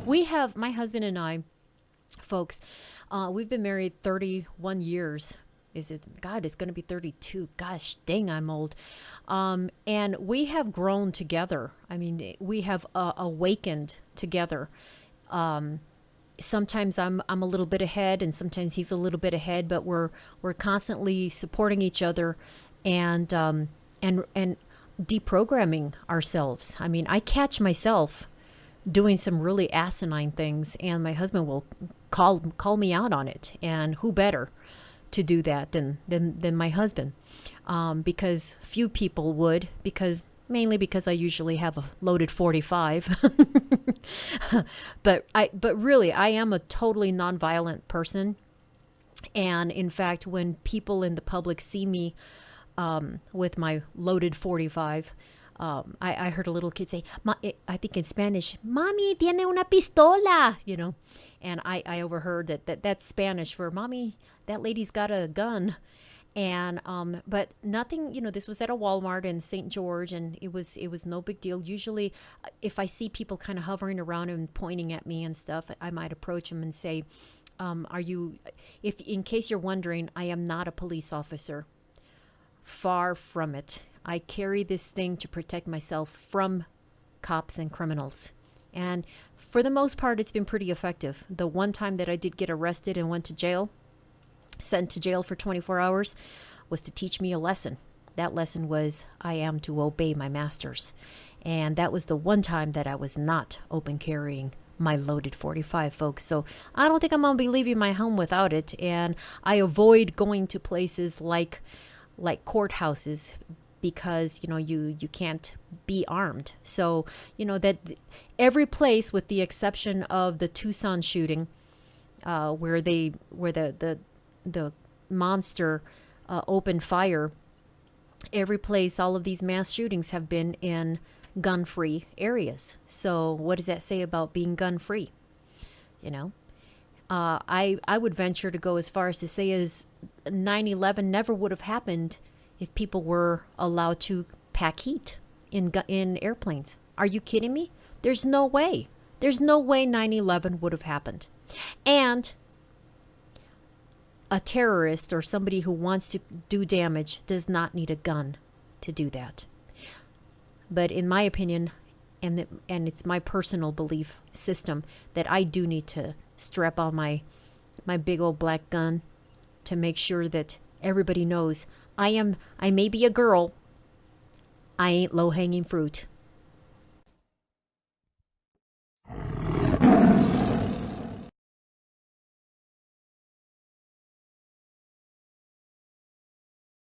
We have, my husband and I, folks, we've been married 31 years. Is it? God, it's going to be 32. Gosh, dang, I'm old. And we have grown together. I mean, we have awakened together. Sometimes I'm a little bit ahead, and sometimes he's a little bit ahead, but we're constantly supporting each other, and and deprogramming ourselves. I mean, I catch myself doing some really asinine things, and my husband will call me out on it. And who better to do that than my husband? Because few people would, because mainly because I usually have a loaded 45. But really, I am a totally nonviolent person. And in fact, when people in the public see me with my loaded 45, I heard a little kid say, I think in Spanish, "Mami tiene una pistola," and I overheard that's Spanish for "Mommy, that lady's got a gun." And but nothing, this was at a Walmart in St. George, and it was no big deal. Usually, if I see people kind of hovering around and pointing at me and stuff, I might approach them and say, "Are you?" If in case you're wondering, I am not a police officer. Far from it. I carry this thing to protect myself from cops and criminals. And for the most part, it's been pretty effective. The one time that I did get arrested and went to jail, sent to jail for 24 hours, was to teach me a lesson. That lesson was, I am to obey my masters. And that was the one time that I was not open carrying my loaded 45, folks. So I don't think I'm going to be leaving my home without it. And I avoid going to places like courthouses, because you can't be armed. So that every place, with the exception of the Tucson shooting, where the monster opened fire, every place, all of these mass shootings have been in gun-free areas. So what does that say about being gun-free? I would venture to go as far as to say as 9/11 never would have happened if people were allowed to pack heat in airplanes. Are you kidding me? There's no way. There's no way 9/11 would have happened. And a terrorist or somebody who wants to do damage does not need a gun to do that. But in my opinion, and it's my personal belief system, that I do need to strap on my big old black gun to make sure that everybody knows I may be a girl, I ain't low-hanging fruit.